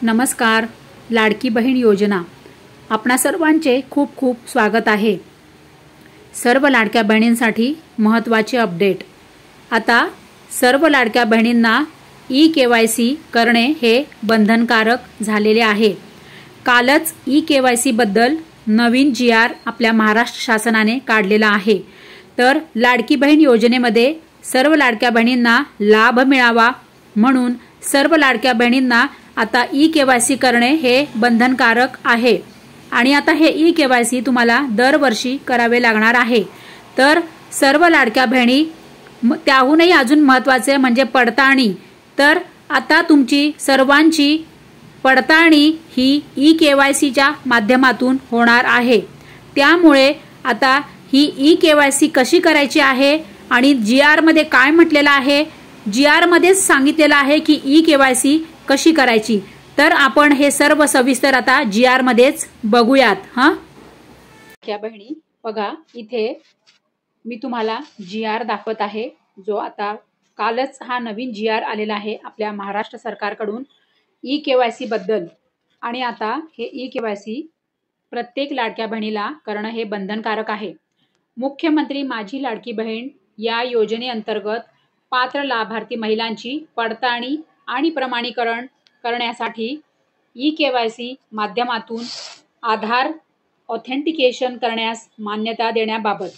नमस्कार. लाडकी बहीण योजना आपणा सर्वांचे खूप खूप स्वागत आहे. सर्व लाडक्या बहिणींसाठी महत्त्वाचे अपडेट. आता सर्व लाडक्या बहिणींना ई-केवायसी करणे हे बंधनकारक झालेले आहे. कालच ई-केवायसी बद्दल नवीन जी.आर. आपल्या महाराष्ट्र शासनाने काढलेला आहे. तर लाडकी बहीण योजनेमध्ये सर्व लाडक्या बहिणींना लाभ मिळावा म्हणून सर्व लाडक्या बहिणींना आता ई-केवायसी करणे हे बंधनकारक आहे. आणि आता हे ई-केवायसी तुम्हाला दरवर्षी करावे लागणार आहे. तर सर्व लाडक्या बहिणी, त्याहूनही अजून महत्त्वाचे म्हणजे पडताळणी. तर आता तुमची सर्वांची पडताळणी ही ई-केवायसीच्या माध्यमातून होणार आहे. त्यामुळे आता ही ई-केवायसी कशी करायची आहे आणि जी.आर. मध्ये काय म्हटलेलं आहे, जी.आर. मध्येच सांगितलेलं आहे की ई-केवायसी कशी करायची. तर आपण हे सर्व सविस्तर आता जी.आर. मध्येच बघूयात. क्या बहिणी बघा, इथे मी तुम्हाला जी.आर. दाखवत आहे, जो आता कालच हा नवीन जी.आर. आलेला आहे आपल्या महाराष्ट्र सरकारकडून ई-केवायसी बद्दल. आणि आता हे ई-केवायसी प्रत्येक लाडक्या बहिणीला करणं हे बंधनकारक आहे. मुख्यमंत्री माझी लाडकी बहीण या योजनेअंतर्गत पात्र लाभार्थी महिलांची पडताळणी आणि प्रमाणीकरण करण्यासाठी ई-केवायसी माध्यमातून आधार ऑथेंटिकेशन करण्यास मान्यता देण्याबाबत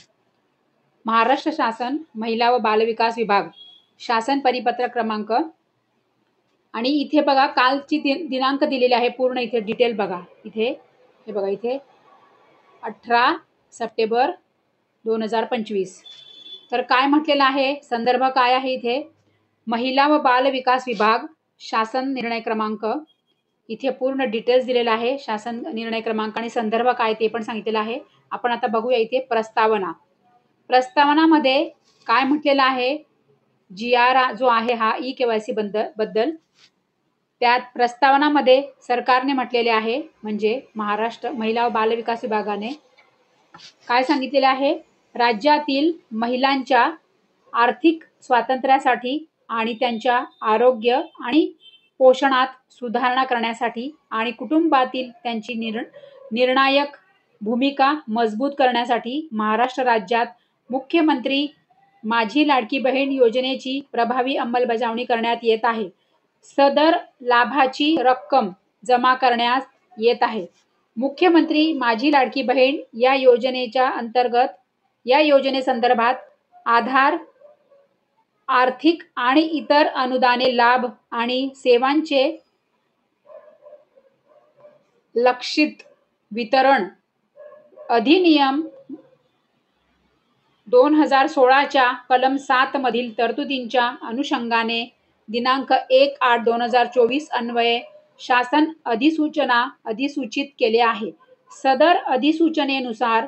महाराष्ट्र शासन महिला व बालविकास विभाग शासन परिपत्रक क्रमांक, आणि इथे बघा कालची दिनांक दिलेली आहे. पूर्ण इथे डिटेल बघा. इथे हे बघा, इथे 18 सप्टेंबर 2025. तर काय म्हटलेलं आहे, संदर्भ काय आहे, इथे महिला व बाल विकास विभाग शासन निर्णय क्रमांक, इथे पूर्ण डिटेल्स दिलेला आहे. शासन निर्णय क्रमांक आणि संदर्भ काय ते पण सांगितलेलं आहे. आपण आता बघूया इथे प्रस्तावना. प्रस्तावनामध्ये काय म्हटलेलं आहे, जी.आर. जो आहे हा ई-केवायसी बद्दल, त्यात प्रस्तावनामध्ये सरकारने म्हटलेले आहे, म्हणजे महाराष्ट्र महिला व बाल विकास विभागाने काय सांगितलेले आहे, राज्यातील महिलांच्या आर्थिक स्वातंत्र्यासाठी आणि त्यांच्या आरोग्य आणि पोषणात सुधारणा करण्यासाठी आणि कुटुंबातील त्यांची निर्णायक भूमिका मजबूत करण्यासाठी महाराष्ट्र राज्यात मुख्यमंत्री माझी लाडकी बहीण योजनेची प्रभावी अंमलबजावणी करण्यात येत आहे. सदर लाभाची रक्कम जमा करण्यात येत आहे. मुख्यमंत्री माझी लाडकी बहीण या योजनेच्या अंतर्गत या योजनेसंदर्भात आधार, आर्थिक आणि इतर अनुदाने, लाभ आणि सेवांचे लक्षित वितरण अधिनियम 2016 च्या कलम 7 मधील तरतुदींच्या अनुषंगाने दिनांक 1/8/2024 अन्वये शासन अधिसूचना अधिसूचित केले आहे. सदर अधिसूचनेनुसार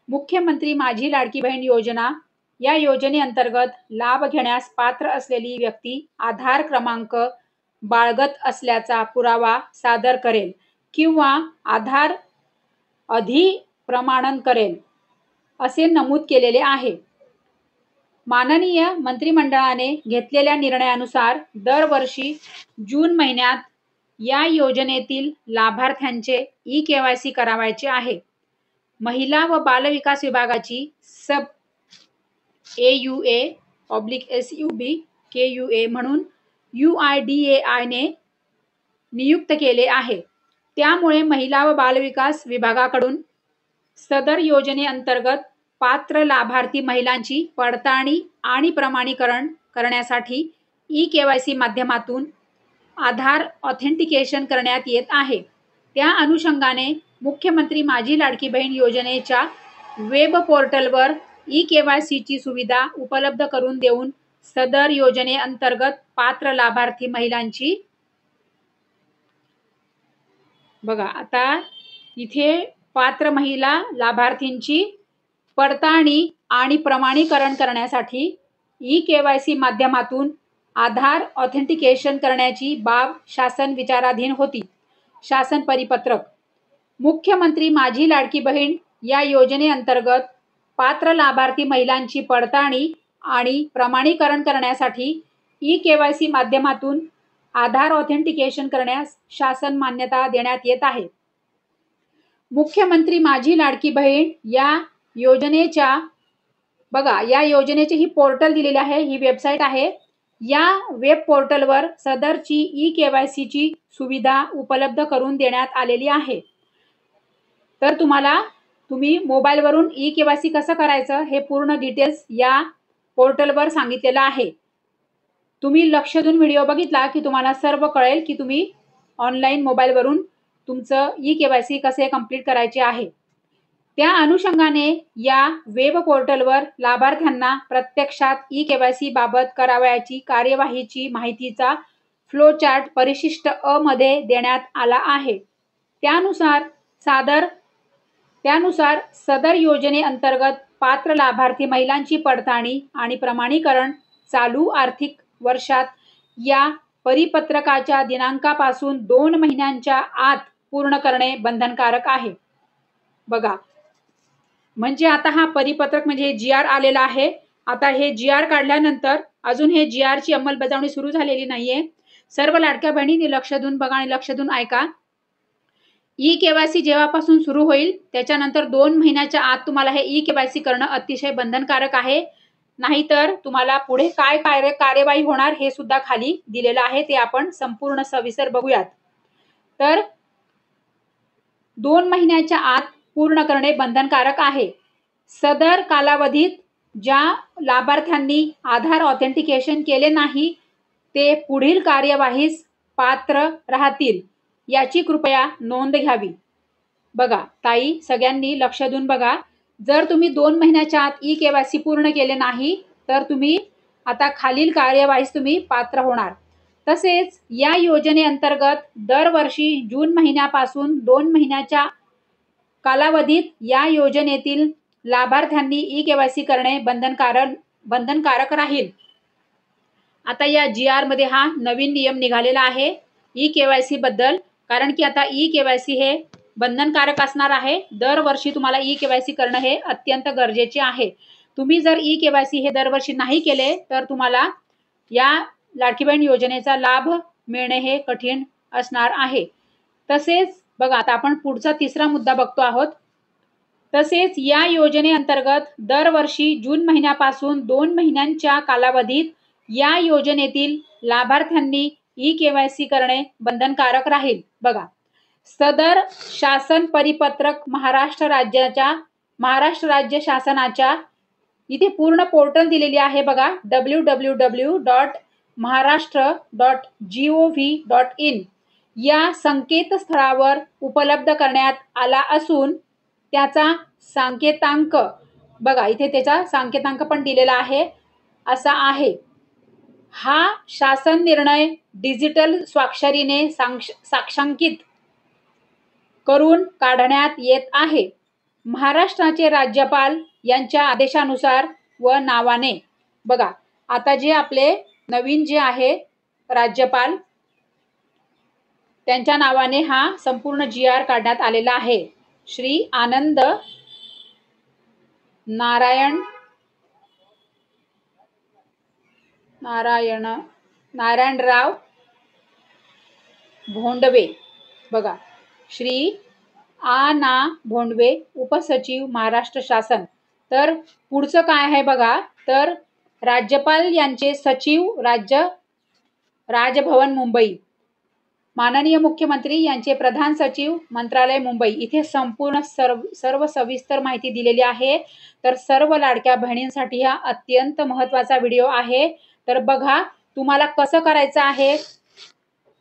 मुख्यमंत्री माझी लाडकी बहीण योजना या योजनेअंतर्गत लाभ घेण्यास पात्र असलेली व्यक्ती आधार क्रमांक बाळगत असल्याचा पुरावा सादर करेल किंवा आधार अधिप्रमाणन करेल, असे नमूद केलेले आहे. माननीय मंत्रिमंडळाने घेतलेल्या निर्णयानुसार दरवर्षी जून महिन्यात या योजनेतील लाभार्थ्यांचे ई-केवायसी करावायचे आहे. महिला व बाल विकास विभागाची सब AUA/SUB/KUA म्हणून UIDAI ने नियुक्त केले आहे. त्यामुळे महिला व बाल विकास विभागाकडून सदर योजनेअंतर्गत पात्र लाभार्थी महिलांची पडताळणी आणि प्रमाणीकरण करण्यासाठी ई-केवायसी माध्यमातून आधार ऑथेंटिकेशन करण्यात येत आहे. त्या अनुषंगाने मुख्यमंत्री माझी लाडकी बहीण योजनेच्या वेब पोर्टलवर ई-केवायसीची सुविधा उपलब्ध करून देऊन सदर योजनेअंतर्गत पात्र लाभार्थी महिलांची, बघा आता इथे पात्र महिला लाभार्थींची पडताळणी आणि प्रमाणीकरण करण्यासाठी ई-केवायसी माध्यमातून आधार ऑथेंटिकेशन करण्याची बाब शासन विचाराधीन होती. शासन परिपत्रक. मुख्यमंत्री माझी लाडकी बहीण या योजनेअंतर्गत पात्र लाभार्थी महिलांची पडताळणी आणि प्रमाणीकरण करण्यासाठी ई-केवायसी माध्यमातून आधार ऑथेंटिकेशन करण्यास शासन मान्यता देण्यात येत आहे। मुख्यमंत्री माझी लाडकी बहीण या योजनेच्या बघा, या योजनेची ही पोर्टल दिलेली आहे, ही वेबसाईट आहे। या वेब पोर्टलवर सदरची ई-केवायसी ची सुविधा उपलब्ध करून देण्यात आलेली आहे। तर तुम्ही मोबाईलवरून ई-केवायसी कसं करायचं हे पूर्ण डिटेल्स या पोर्टलवर सांगितलेलं आहे। तुम्ही लक्ष देऊन व्हिडिओ बघितला की तुम्हाला सर्व कळेल की तुम्ही ऑनलाईन मोबाईलवरून तुमचं ई-केवायसी कसे कंप्लीट करायचे आहे। त्या अनुषंगाने या वेब पोर्टलवर लाभार्थ्यांना प्रत्यक्षात ई-केवायसी बाबत करावयाची कार्यवाहीची माहितीचा फ्लो चार्ट परिशिष्ट अ मध्ये देण्यात आला आहे। त्यानुसार सदर योजनेअंतर्गत पात्र लाभार्थी महिलांची पडताळणी आणि प्रमाणीकरण चालू आर्थिक वर्षात या परिपत्रकाच्या दिनांकापासून 2 महिन्यांच्या आत पूर्ण करणे बंधनकारक आहे। बघा, म्हणजे आता हा परिपत्रक म्हणजे GR आलेला आहे। आता हे GR काढल्यानंतर अजून हे GR ची अंमलबजावणी सुरू झालेली नाहीये। सर्व लाडक्या बहिणींनी लक्ष देऊन बघा आणि लक्ष देऊन ऐका। ई-केवायसी जेव्हापासून सुरू होईल त्याच्यानंतर 2 महिन्याच्या आत तुम्हाला हे ई-केवायसी करणं अतिशय बंधनकारक आहे। नाहीतर तुम्हाला पुढे काय कार्यवाही होणार हे सुद्धा खाली दिलेलं आहे, ते आपण संपूर्ण सविस्तर बघूयात। तर 2 महिन्याच्या आत पूर्ण करणे बंधनकारक आहे। सदर कालावधीत ज्या लाभार्थ्यांनी आधार ऑथेंटिकेशन केले नाही ते पुढील कार्यवाहीस पात्र राहतील याची कृपया नोंद घ्यावी। बघा ताई, सगळ्यांनी लक्ष देऊन बघा, जर तुम्ही 2 महिन्याच्या आत ई-केवायसी पूर्ण केले नाही तर तुम्ही आता खालील कार्यवाहीस तुम्ही पात्र होणार। तसेच या योजनेअंतर्गत दरवर्षी जून महिन्यापासून 2 महिन्याच्या कालावधीत या योजनेतील लाभार्थ्यांनी ई-केवायसी करणे बंधनकारक राहील। आता या GR मध्ये हा नवीन नियम निघालेला आहे ई-केवायसी बद्दल, कारण की आता ई-केवायसी हे बंधनकारक असणार आहे। दरवर्षी तुम्हाला ई-केवायसी करणं हे अत्यंत गरजेचे आहे। तुम्ही जर ई-केवायसी हे दरवर्षी नाही केले तर तुम्हाला या लाडकी बहीण योजनेचा लाभ मिळणे हे कठीण असणार आहे। तसेच बघा, आता आपण पुढचा तिसरा मुद्दा बघतो आहोत। तसेच या योजनेअंतर्गत दरवर्षी जून महिन्यापासून 2 महिन्यांच्या कालावधीत या योजनेतील लाभार्थ्यांनी ई-केवायसी करणे बंधनकारक राहील। बघा, सदर शासन परिपत्रक महाराष्ट्र राज्य शासनाच्या इथे पूर्ण पोर्टल दिलेली आहे बघा, www.maharashtra.gov.in या संकेतस्थळावर उपलब्ध करण्यात आला असून त्याचा सांकेतांक बघा, इथे त्याचा सांकेतांक पण दिलेला आहे, असा आहे। हा शासन निर्णय डिजिटल स्वाक्षरीने साक्षांकित करून काढण्यात येत आहे। महाराष्ट्राचे राज्यपाल यांच्या आदेशानुसार व नावाने। बघा, आता जे आपले नवीन जे आहे राज्यपाल त्यांच्या नावाने हा संपूर्ण GR काढण्यात आलेला आहे। श्री आनंद नारायणराव भोंडवे। बघा, श्री ना भोंडवे, उपसचिव महाराष्ट्र शासन। तर पुढचं काय आहे बघा, तर राज्यपाल यांचे सचिव राजभवन मुंबई, माननीय मुख्यमंत्री यांचे प्रधान सचिव मंत्रालय मुंबई। इथे संपूर्ण सर्व सविस्तर माहिती दिलेली आहे। तर सर्व लाडक्या बहिणींसाठी हा अत्यंत महत्त्वाचा व्हिडिओ आहे। तर बघा, तुम्हाला कसं करायचं आहे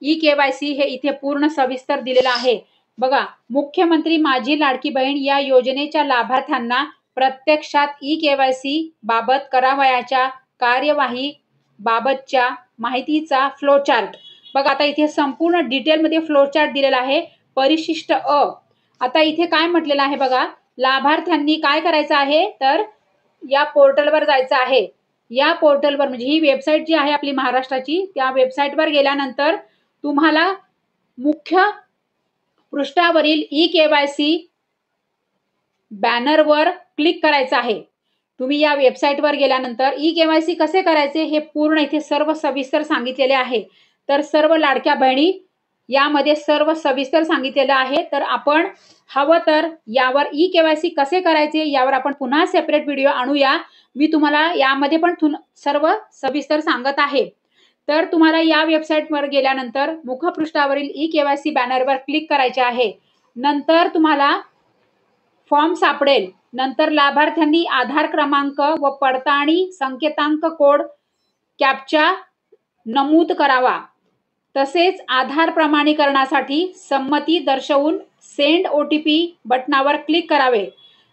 ई-केवायसी हे इथे पूर्ण सविस्तर दिलेलं आहे। बघा, मुख्यमंत्री माझी लाडकी बहीण या योजनेच्या लाभार्थ्यांना प्रत्यक्षात ई-केवायसी बाबत करावयाच्या कार्यवाही बाबतच्या माहितीचा फ्लो चार्ट। बघा, आता इथे संपूर्ण डिटेलमध्ये फ्लो चार्ट दिलेला आहे, परिशिष्ट अ। आता इथे काय म्हटलेलं आहे बघा, लाभार्थ्यांनी काय करायचं आहे, तर या पोर्टलवर जायचं आहे। या पोर्टलवर म्हणजे ही वेबसाईट जी आहे आपली महाराष्ट्राची, त्या वेबसाईटवर गेल्यानंतर तुम्हाला मुख्य पृष्ठावरील ई-केवायसी बॅनरवर क्लिक करायचं आहे। तुम्ही या वेबसाईटवर गेल्यानंतर ई-केवायसी कसे करायचे हे पूर्ण इथे सर्व सविस्तर सांगितलेले आहे। तर सर्व लाडक्या बहिणी यामध्ये सर्व सविस्तर सांगितलेलं आहे। तर आपण हवं तर यावर ई-केवायसी कसे करायचे यावर आपण पुन्हा सेपरेट व्हिडिओ आणूया। मी तुम्हाला यामध्ये पण सर्व सविस्तर सांगत आहे। तर तुम्हाला या वेबसाईटवर गेल्यानंतर मुखपृष्ठावरील ई-केवायसी बॅनरवर क्लिक करायचे आहे। नंतर तुम्हाला फॉर्म सापडेल। नंतर लाभार्थ्यांनी आधार क्रमांक व पडताळणी संकेतांक कोड कॅप्चा नमूद करावा। तसेच आधार प्रमाणीकरणासाठी संमती दर्शवून सेंड OTP बटनावर क्लिक करावे।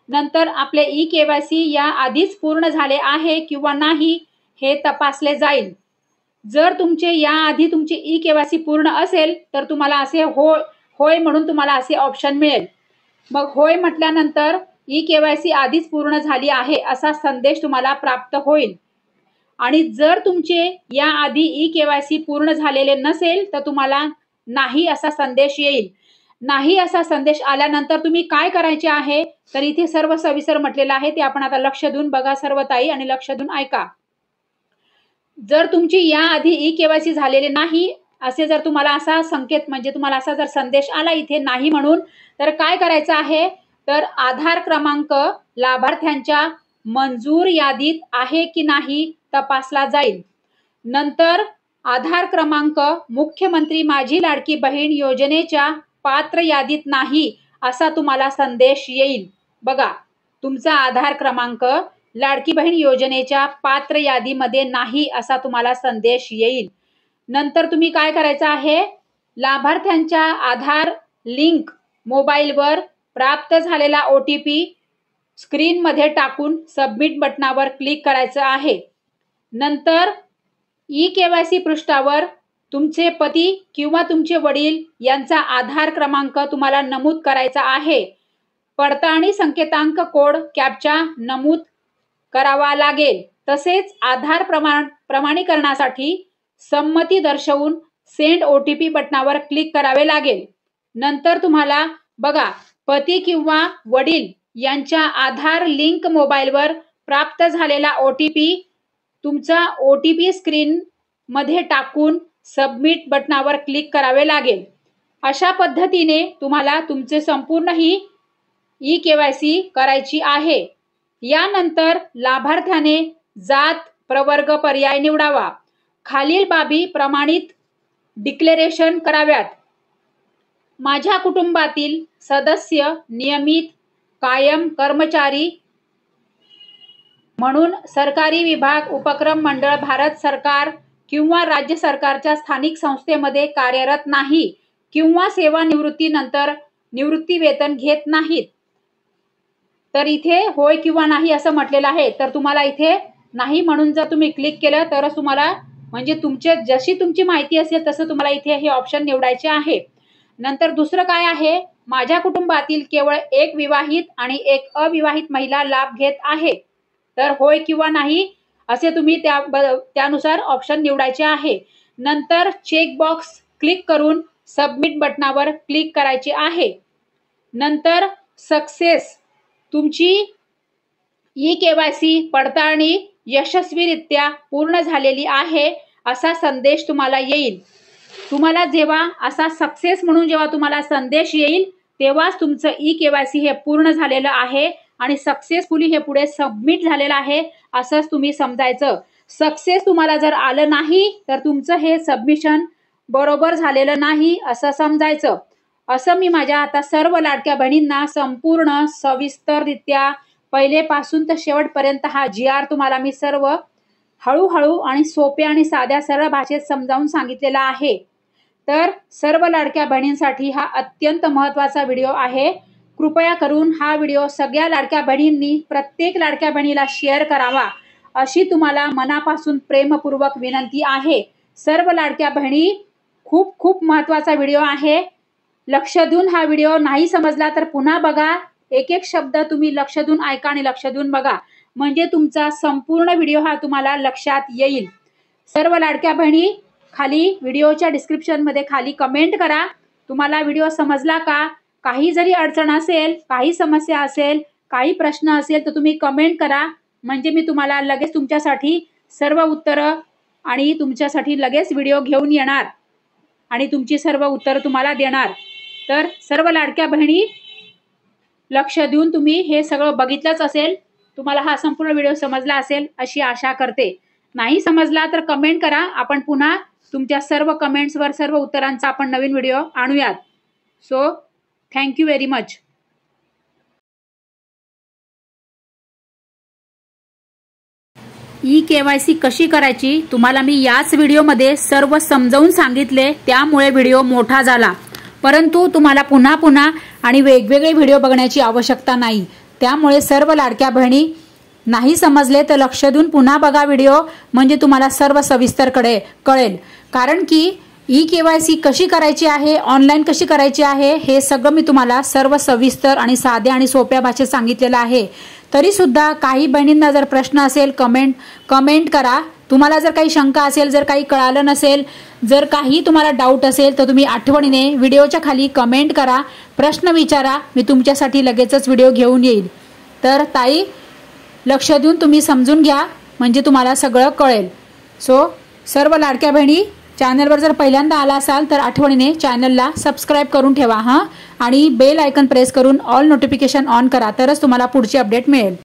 नंतर आपले ई-केवायसी या आधीच पूर्ण झाले आहे किंवा नाही हे तपासले जाईल। जर तुमचे याआधी तुमचे ई-केवायसी पूर्ण असेल तर तुम्हाला असे होय म्हणून तुम्हाला असे ऑप्शन मिळेल। मग होय म्हटल्यानंतर ई-केवायसी आधीच पूर्ण झाली आहे असा संदेश तुम्हाला प्राप्त होईल। आणि जर तुमचे याआधी ई-केवायसी पूर्ण झालेले नसेल तर तुम्हाला नाही असा संदेश येईल। नाही असा संदेश आल्यानंतर तुम्ही काय करायचे आहे तर इथे सर्व सविस्तर म्हटलेलं आहे, ते आपण आता लक्ष देऊन बघा सर्व ताई आणि लक्ष देऊन ऐका। जर तुमची याआधी ई-केवायसी झालेले नाही असे जर तुम्हाला असा संकेत म्हणजे तुम्हाला असा जर संदेश आला इथे नाही म्हणून, तर काय करायचं आहे तर आधार क्रमांक लाभार्थ्यांच्या मंजूर यादीत आहे की नाही तपासला जाईल। नंतर आधार क्रमांक मुख्यमंत्री माझी लाडकी बहीण योजनेच्या पात्र यादीत नाही असा तुम्हाला संदेश येईल। बघा, तुमचा आधार क्रमांक लाडकी बहीण योजनेच्या पात्र यादीमध्ये नाही असा तुम्हाला संदेश येईल। नंतर तुम्ही काय करायचं आहे, लाभार्थ्यांच्या आधार लिंक मोबाईलवर प्राप्त झालेला OTP स्क्रीनमध्ये टाकून सबमिट बटनावर क्लिक करायचं आहे। नंतर ई-केवायसी पृष्ठावर तुमचे पती किंवा तुमचे वडील यांचा आधार क्रमांक तुम्हाला नमूद करायचा आहे। पडताळणी संकेतांक कोड कॅप्चा नमूद करावा लागेल। तसेच आधार प्रमाणीकरणासाठी संमती दर्शवून सेंड OTP बटनावर क्लिक करावे लागेल। नंतर तुम्हाला बघा, पती किंवा वडील यांच्या आधार लिंक मोबाईलवर प्राप्त झालेला OTP तुमचा OTP स्क्रीन मध्ये टाकून सबमिट बटनावर क्लिक करावे लागेल। अशा पद्धतीने तुम्हाला तुमचे संपूर्ण ही ई-केवायसी करायची आहे। यानंतर लाभार्थ्याने जात प्रवर्ग पर्याय निवडावा। खालील बाबी प्रमाणित डिक्लेरेशन कराव्यात। माझ्या कुटुंबातील सदस्य नियमित कायम कर्मचारी म्हणून सरकारी विभाग, उपक्रम मंडळ, भारत सरकार किंवा राज्य सरकारच्या स्थानिक संस्थेमध्ये कार्यरत नाही किंवा सेवानिवृत्तीनंतर निवृत्ती वेतन घेत नाहीत। तर इथे होय किंवा नाही असं म्हटलेलं आहे। तर तुम्हाला इथे नाही म्हणून जर तुम्ही क्लिक केलं तरच तुम्हाला म्हणजे जशी तुमची माहिती असेल तसं तुम्हाला इथे हे ऑप्शन निवडायचे आहे। नंतर दुसरं काय आहे, माझ्या कुटुंबातील केवळ एक विवाहित आणि एक अविवाहित महिला लाभ घेत आहे। तर होय किंवा नाही असे तुम्ही त्यानुसार ऑप्शन निवडायचे आहे। नंतर चेक बॉक्स क्लिक करून सबमिट बटनावर क्लिक करायचे आहे। नंतर सक्सेस, तुमची ई-केवायसी पडताळणी यशस्वीरित्या पूर्ण झालेली आहे असा संदेश तुम्हाला येईल। तुम्हाला जेव्हा असा सक्सेस म्हणून जेव्हा तुम्हाला संदेश येईल तेव्हाच तुमचं ई-केवायसी हे पूर्ण झालेलं आहे आणि सक्सेसफुली हे पुढे सबमिट झालेलं आहे असंच तुम्ही समजायचं। सक्सेस तुम्हाला जर आलं नाही तर तुमचं हे सबमिशन बरोबर झालेलं नाही असं समजायचं। असं मी माझ्या आता सर्व लाडक्या बहिणींना संपूर्ण सविस्तररित्या पहिलेपासून तर शेवटपर्यंत हा GR तुम्हाला मी सर्व हळूहळू आणि सोप्या आणि साध्या सरळ भाषेत समजावून सांगितलेला आहे। तर सर्व लाडक्या बहिणींसाठी हा अत्यंत महत्त्वाचा व्हिडिओ आहे। कृपया करून हा व्हिडिओ सगळ्या लाडक्या बहिणींनी प्रत्येक लाडक्या बहिणीला शेअर करावा अशी तुम्हाला मनापासून प्रेमपूर्वक विनंती आहे। सर्व लाडक्या बहिणी, खूप खूप महत्त्वाचा व्हिडिओ आहे। लक्ष देऊन हा व्हिडिओ नाही समजला तर पुन्हा बघा। एक एक शब्द तुम्ही लक्ष देऊन ऐका आणि लक्ष देऊन बघा, म्हणजे तुमचा संपूर्ण व्हिडिओ हा तुम्हाला लक्षात येईल। सर्व लाडक्या बहिणी, खाली व्हिडिओच्या डिस्क्रिप्शन मध्ये खाली कमेंट करा, तुम्हाला व्हिडिओ समजला का? काही जरी अडचण असेल, काही समस्या असेल, काही प्रश्न असेल तर तुम्ही कमेंट करा, म्हणजे मी तुम्हाला लगेच तुमच्यासाठी सर्व उत्तरं आणि तुमच्यासाठी लगेच व्हिडिओ घेऊन येणार। आणि तुमची सर्व उत्तरं तुम्हाला देणार। तर सर्व लाडक्या बहिणी लक्ष देऊन तुम्ही हे सगळं बघितलंच असेल, तुम्हाला हा संपूर्ण व्हिडिओ समजला असेल अशी आशा करते। नाही समजला तर कमेंट करा, आपण पुन्हा तुमच्या सर्व कमेंट्सवर सर्व उत्तरांचा आपण नवीन व्हिडिओ आणूयात। So thank you very much. ई-KYC कशी करायची तुम्हाला मी याच व्हिडिओमध्ये सर्व समजावून सांगितले, त्यामुळे व्हिडिओ मोठा झाला। परंतु तुम्हाला पुन्हा पुन्हा आणि वेगवेगळे व्हिडिओ बघण्याची आवश्यकता नाही। त्यामुळे सर्व लाडक्या बहिणी नाही समजले तर लक्ष देऊन पुन्हा बघा व्हिडिओ, म्हणजे तुम्हाला सर्व सविस्तर कळेल। कारण की ई-KYC कशी करायची आहे, ऑनलाईन कशी करायची आहे, हे सगळं मी तुम्हाला सर्व सविस्तर आणि साध्या आणि सोप्या भाषेत सांगितलेलं आहे। तरी सुद्धा काही बहिणींना जर प्रश्न असेल कमेंट करा। तुम्हाला जर काही शंका असेल, जर काही कळालं नसेल, जर काही तुम्हाला डाऊट असेल तर तुम्ही आठवणीने व्हिडिओच्या खाली कमेंट करा, प्रश्न विचारा, मी तुमच्यासाठी लगेचच व्हिडिओ घेऊन येईल। तर ताई लक्ष देऊन तुम्ही समजून घ्या, म्हणजे तुम्हाला सगळं कळेल। सो सर्व लाडक्या बहिणी चॅनलवर जर पहिल्यांदा आला असाल तर आठवणीने चॅनलला सबस्क्राईब करून ठेवा आणि बेल आयकॉन प्रेस करून ऑल नोटिफिकेशन ऑन करा, तरच तुम्हाला पुढची अपडेट मिळेल।